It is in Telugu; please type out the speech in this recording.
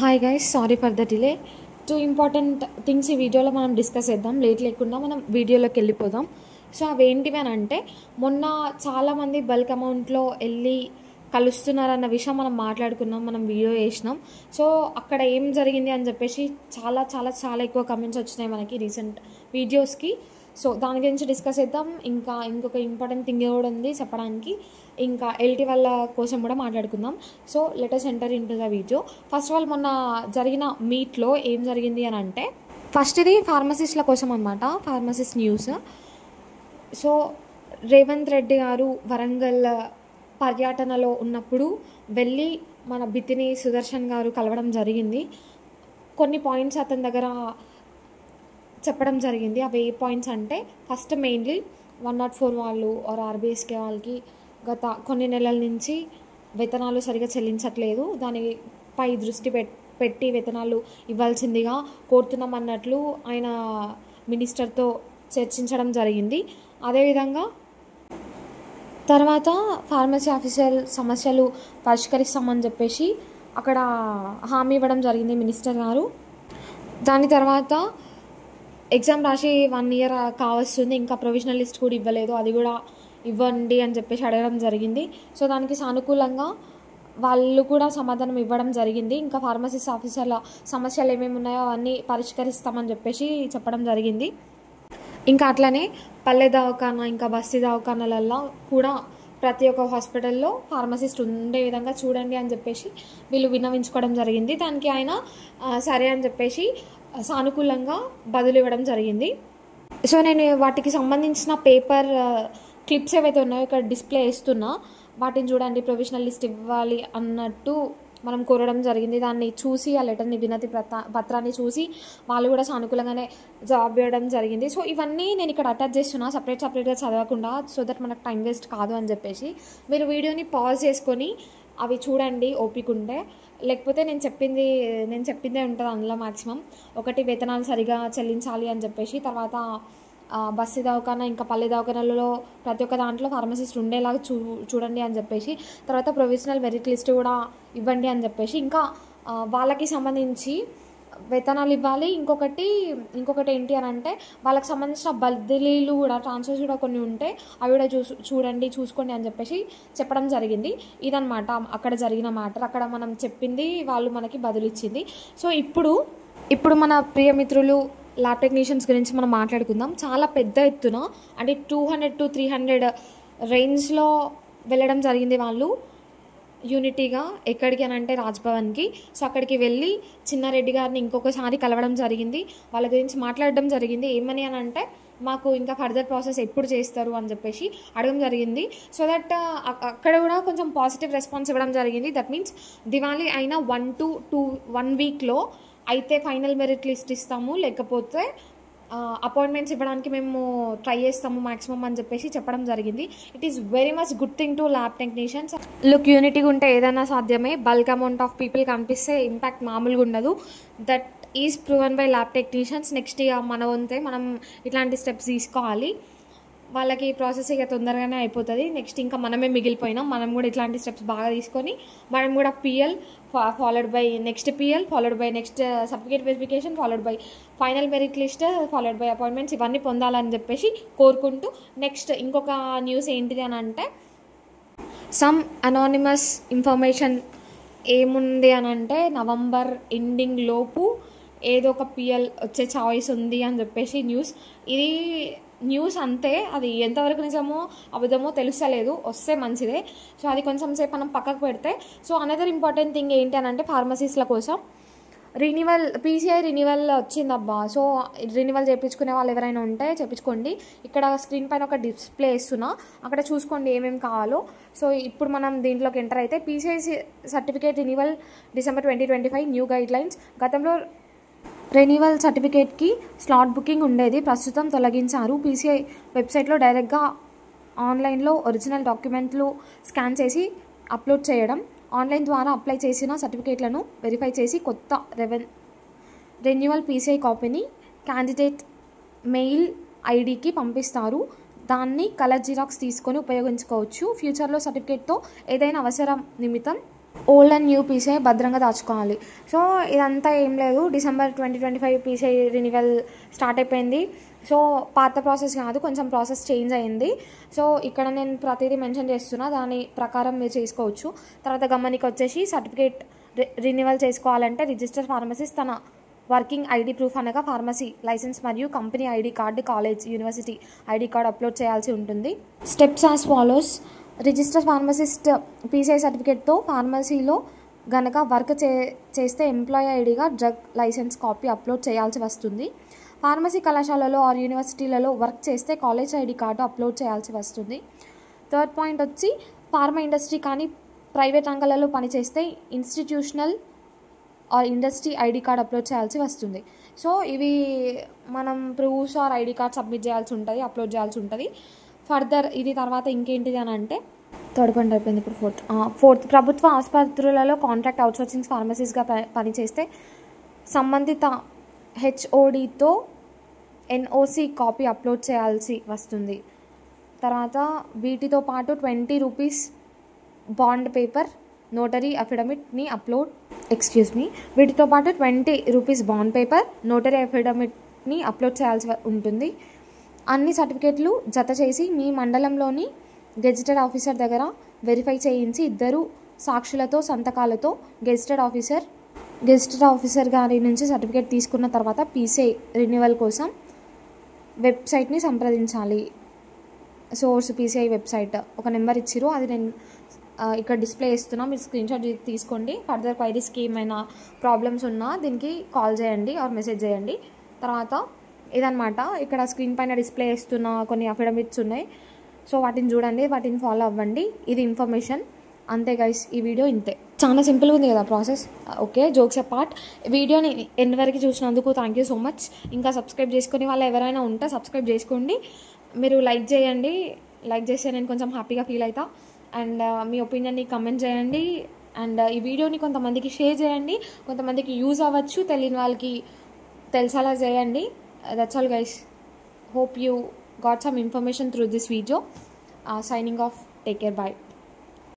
Hi guys, sorry for the delay. Two important things ఈ వీడియోలో మనం డిస్కస్ చేద్దాం. లేట్ లేకుండా మనం వీడియోలోకి వెళ్ళిపోదాం. సో అవేంటివి అని అంటే, మొన్న చాలామంది బల్క్ అమౌంట్లో వెళ్ళి కలుస్తున్నారన్న విషయం మనం మాట్లాడుకున్నాం, మనం వీడియో చేసినాం. సో అక్కడ ఏం జరిగింది అని చెప్పేసి చాలా చాలా చాలా ఎక్కువ కమెంట్స్ వచ్చినాయి మనకి రీసెంట్ వీడియోస్కి. సో దాని గురించి డిస్కస్ చేద్దాం. ఇంకొక ఇంపార్టెంట్ థింగ్ కూడా ఉంది చెప్పడానికి. ఇంకా ఎల్టీ వాళ్ళ కోసం కూడా మాట్లాడుకుందాం. So let's enter in to the video. First of all, మొన్న జరిగిన మీట్లో ఏం జరిగింది అని అంటే, ఫస్ట్ ఇది ఫార్మసిస్ట్ల కోసం అనమాట, pharmacist news. So Revanth Reddy గారు వరంగల్ పర్యటనలో ఉన్నప్పుడు వెళ్ళి మన బితిని సుదర్శన్ గారు కలవడం జరిగింది. కొన్ని పాయింట్స్ అతని దగ్గర చెప్పడం జరిగింది. అవి ఏ పాయింట్స్ అంటే, ఫస్ట్ మెయిన్లీ 104 వాళ్ళు ఆర్ ఆర్బీఎస్కే వాళ్ళకి గత కొన్ని నెలల నుంచి వేతనాలు సరిగా చెల్లించట్లేదు, దానిపై దృష్టి పెట్టి వేతనాలు ఇవ్వాల్సిందిగా కోరుతున్నాం అన్నట్లు ఆయన మినిస్టర్తో చర్చించడం జరిగింది. అదేవిధంగా తర్వాత ఫార్మసీ ఆఫీసర్ సమస్యలు పరిష్కరిస్తామని చెప్పేసి అక్కడ హామీ ఇవ్వడం జరిగింది మినిస్టర్ గారు. దాని తర్వాత ఎగ్జామ్ రాసి 1 ఇయర్ కావస్తుంది, ఇంకా ప్రొవిజనల్ లిస్ట్ కూడా ఇవ్వలేదు, అది కూడా ఇవ్వండి అని చెప్పేసి అడగడం జరిగింది. సో దానికి సానుకూలంగా వాళ్ళు కూడా సమాధానం ఇవ్వడం జరిగింది. ఇంకా ఫార్మసిస్ట్ ఆఫీసర్ల సమస్యలు ఏమేమి ఉన్నాయో అవన్నీ పరిష్కరిస్తామని చెప్పేసి చెప్పడం జరిగింది. ఇంకా అట్లనే పల్లె దవాఖానా ఇంకా బస్తీ దవాఖానాలలో కూడా ప్రతి ఒక్క హాస్పిటల్లో ఫార్మసిస్ట్ ఉండే విధంగా చూడండి అని చెప్పేసి వీళ్ళు విన్నవించుకోవడం జరిగింది. దానికి ఆయన సరే అని చెప్పేసి సానుకూలంగా బదులు ఇవ్వడం జరిగింది. సో నేను వాటికి సంబంధించిన పేపర్ క్లిప్స్ ఏవైతే ఉన్నాయో ఇక్కడ డిస్ప్లే చేస్తున్నా, వాటిని చూడండి. ప్రొవిజనల్ లిస్ట్ ఇవ్వాలి అన్నట్టు మనం కోరడం జరిగింది. దాన్ని చూసి ఆ లెటర్ని, వినతి పత్రాన్ని చూసి వాళ్ళు కూడా సానుకూలంగానే జవాబు ఇవ్వడం జరిగింది. సో ఇవన్నీ నేను ఇక్కడ అటాచ్ చేస్తున్నా, సపరేట్గా చదవకుండా, సో దట్ మనకు టైం వేస్ట్ కాదు అని చెప్పేసి. మీరు వీడియోని పాజ్ చేసుకొని అవి చూడండి ఓపిక ఉంటే, లేకపోతే నేను చెప్పిందే ఉంటుంది అందులో మ్యాక్సిమం. ఒకటి, వేతనాలు సరిగా చెల్లించాలి అని చెప్పేసి, తర్వాత బస్సు దవాఖానా ఇంకా పల్లె దవాఖానాలలో ప్రతి ఒక్క దాంట్లో ఫార్మసిస్ట్ ఉండేలాగా చూడండి అని చెప్పేసి, తర్వాత ప్రొవిజనల్ మెరిట్ లిస్ట్ కూడా ఇవ్వండి అని చెప్పేసి, ఇంకా వాళ్ళకి సంబంధించి వేతనాలు ఇవ్వాలి. ఇంకొకటి ఏంటి అని అంటే, వాళ్ళకి సంబంధించిన బదిలీలు కూడా, ట్రాన్స్ఫర్స్ కూడా కొన్ని ఉంటే అవి కూడా చూసుకోండి అని చెప్పేసి చెప్పడం జరిగింది. ఇదన్నమాట అక్కడ జరిగిన మ్యాటర్. అక్కడ మనం చెప్పింది, వాళ్ళు మనకి బదులు ఇచ్చింది. సో ఇప్పుడు మన ప్రియమిత్రులు ల్యాబ్ టెక్నీషియన్స్ గురించి మనం మాట్లాడుకుందాం. చాలా పెద్ద ఎత్తున, అంటే 200 to 300 రేంజ్లో వెళ్ళడం జరిగింది వాళ్ళు యూనిటీగా. ఎక్కడికి అని అంటే రాజ్భవన్కి. సో అక్కడికి వెళ్ళి చిన్నారెడ్డి గారిని ఇంకొకసారి కలవడం జరిగింది, వాళ్ళ గురించి మాట్లాడడం జరిగింది. ఏమని అని అంటే, మాకు ఇంకా ఫర్దర్ ప్రాసెస్ ఎప్పుడు చేస్తారు అని చెప్పేసి అడగడం జరిగింది. సో దట్ అక్కడ కూడా కొంచెం పాజిటివ్ రెస్పాన్స్ ఇవ్వడం జరిగింది. దట్ మీన్స్ దివాళీ అయిన 1 వీక్లో అయితే ఫైనల్ మెరిట్ లిస్ట్ ఇస్తాము, లేకపోతే అపాయింట్మెంట్స్ ఇవ్వడానికి మేము ట్రై చేస్తాము మ్యాక్సిమం అని చెప్పేసి చెప్పడం జరిగింది. It is very much good thing to lab technicians. Look, యూనిటీగా ఉంటే ఏదైనా సాధ్యమే. బల్క్ అమౌంట్ ఆఫ్ పీపుల్ కనిపిస్తే ఇంపాక్ట్ మామూలుగా ఉండదు. That is proven by lab technicians. Next ఇక మన వంతే మనం ఇట్లాంటి స్టెప్స్ తీసుకోవాలి. వాళ్ళకి ప్రాసెస్ ఇక తొందరగానే అయిపోతుంది. నెక్స్ట్ ఇంకా మనమే మిగిలిపోయినాం, మనం కూడా ఇట్లాంటి స్టెప్స్ బాగా తీసుకొని మనం కూడా PL followed by next PL followed by next certificate verification followed by final merit list followed by appointments ఇవన్నీ పొందాలని చెప్పేసి కోరుకుంటూ, నెక్స్ట్ ఇంకొక న్యూస్ ఏంటిది అని అంటే, సమ్ అనానిమస్ ఇన్ఫర్మేషన్ ఏముంది అని అంటే, నవంబర్ ఎండింగ్ లోపు ఏదో ఒక PL వచ్చే ఛాయిస్ ఉంది అని చెప్పేసి ఇది న్యూస్ అంతే. అది ఎంతవరకు నిజమో అబద్ధమో తెలుస్తలేదు, వస్తే మంచిదే. సో అది కొంచెం సేపు మనం పక్కకు పెడితే, సో అనదర్ ఇంపార్టెంట్ థింగ్ ఏంటి అని అంటే, ఫార్మసిస్ట్ల కోసం PCI రినివల్ వచ్చిందబ్బా. సో రినివల్ చేయించుకునే వాళ్ళు ఎవరైనా ఉంటే చేయించుకోండి. ఇక్కడ స్క్రీన్ పైన ఒక డిస్ప్లే ఇస్తున్నా, అక్కడ చూసుకోండి ఏమేమి కావాలో. సో ఇప్పుడు మనం దీంట్లోకి ఎంటర్ అయితే, PCI certificate renewal December 2025 new guide lines. గతంలో రెన్యువల్ సర్టిఫికేట్కి స్లాట్ బుకింగ్ ఉండేది, ప్రస్తుతం తొలగించారు. PCI వెబ్సైట్లో డైరెక్ట్గా ఆన్లైన్లో ఒరిజినల్ డాక్యుమెంట్లు స్కాన్ చేసి అప్లోడ్ చేయడం, ఆన్లైన్ ద్వారా అప్లై చేసిన సర్టిఫికేట్లను వెరిఫై చేసి కొత్త రెన్యువల్ PCI కాపీని క్యాండిడేట్ మెయిల్ ఐడికి పంపిస్తారు. దాన్ని కలర్ జిరాక్స్ తీసుకొని ఉపయోగించుకోవచ్చు. ఫ్యూచర్లో సర్టిఫికేట్తో ఏదైనా అవసరం నిమిత్తం ఓల్డ్ అండ్ న్యూ పీసీఐ భద్రంగా దాచుకోవాలి. సో ఇదంతా ఏం లేదు, డిసెంబర్ 2025 పీసీఐ రినివల్ స్టార్ట్ అయిపోయింది. సో పాత ప్రాసెస్ కాదు, కొంచెం ప్రాసెస్ చేంజ్ అయింది. సో ఇక్కడ నేను ప్రతిదీ మెన్షన్ చేస్తున్నా, దాని ప్రకారం మీరు చేసుకోవచ్చు. తర్వాత గమనికి వచ్చేసి సర్టిఫికేట్ రినివల్ చేసుకోవాలంటే రిజిస్టర్ ఫార్మసిస్ట్ తన వర్కింగ్ ఐడి ప్రూఫ్ అనగా ఫార్మసీ లైసెన్స్ మరియు company ID card, college university ID card upload చేయాల్సి ఉంటుంది. Steps as follows. Register pharmacist PCI సర్టిఫికేట్తో ఫార్మసీలో గనక వర్క్ చేస్తే ఎంప్లాయీ ఐడిగా డ్రగ్ లైసెన్స్ కాపీ అప్లోడ్ చేయాల్సి వస్తుంది. ఫార్మసీ కళాశాలలో ఆర్ యూనివర్సిటీలలో వర్క్ చేస్తే కాలేజ్ ఐడి కార్డు అప్లోడ్ చేయాల్సి వస్తుంది. థర్డ్ పాయింట్ వచ్చి ఫార్మా ఇండస్ట్రీ కానీ ప్రైవేట్ రంగాలలో పనిచేస్తే institutional or industry ID card upload చేయాల్సి వస్తుంది. సో ఇవి మనం proofs or ID card submit చేయాల్సి ఉంటుంది, అప్లోడ్ చేయాల్సి ఉంటుంది. ఫర్దర్ ఇది తర్వాత ఇంకేంటిది అని అంటే థర్డ్ పాయింట్ అయిపోయింది. ఇప్పుడు ఫోర్త్ ప్రభుత్వ ఆసుపత్రులలో కాంట్రాక్ట్ అవుట్సోర్సింగ్ ఫార్మసీస్గా పనిచేస్తే సంబంధిత హెచ్ఓడితో ఎన్ఓసి కాపీ అప్లోడ్ చేయాల్సి వస్తుంది. తర్వాత వీటితో పాటు 20 రూపీస్ బాండ్ పేపర్ నోటరీ అఫిడవిట్ని వీటితో పాటు 20 రూపీస్ బాండ్ పేపర్ నోటరీ అఫిడవిట్ని అప్లోడ్ చేయాల్సి ఉంటుంది. అన్ని సర్టిఫికేట్లు జత చేసి మీ మండలంలోని గెజిటెడ్ ఆఫీసర్ దగ్గర వెరిఫై చేయించి 2 సాక్షులతో సంతకాలతో గెజిటెడ్ ఆఫీసర్ గారి నుంచి సర్టిఫికేట్ తీసుకున్న తర్వాత పీసీఐ రెన్యువల్ కోసం వెబ్సైట్ని సంప్రదించాలి. సోర్స్ పీసీఐ వెబ్సైట్ ఒక నెంబర్ ఇచ్చిరు, అది నేను ఇక్కడ డిస్ప్లే చేస్తున్నా, మీరు స్క్రీన్షాట్ తీసుకోండి. ఫర్దర్ క్వైరీస్కి ఏమైనా ప్రాబ్లమ్స్ ఉన్నా దీనికి కాల్ చేయండి ఆర్ మెసేజ్ చేయండి. తర్వాత ఇదనమాట, ఇక్కడ స్క్రీన్ పైన డిస్ప్లే చేస్తున్న కొన్ని అఫిడవిట్స్ ఉన్నాయి. సో వాటిని చూడండి, వాటిని ఫాలో అవ్వండి. ఇది ఇన్ఫర్మేషన్ అంతే గైస్. ఈ వీడియో ఇంతే, చాలా సింపుల్గా ఉంది కదా ప్రాసెస్. ఓకే, జోక్స్ అపార్ట్, వీడియోని ఎండ్ వరకు చూసినందుకు థ్యాంక్ యూ సో మచ్. ఇంకా సబ్స్క్రైబ్ చేసుకుని వాళ్ళు ఎవరైనా ఉంటే సబ్స్క్రైబ్ చేసుకోండి. మీరు లైక్ చేయండి, లైక్ చేస్తే నేను కొంచెం హ్యాపీగా ఫీల్ అవుతా. అండ్ మీ ఒపీనియన్ని కమెంట్ చేయండి. అండ్ ఈ వీడియోని కొంతమందికి షేర్ చేయండి, కొంతమందికి యూజ్ అవ్వచ్చు, తెలియని వాళ్ళకి తెలిసేలా చేయండి. That's all guys. Hope you got some information through this video. Signing off. Take care. Bye.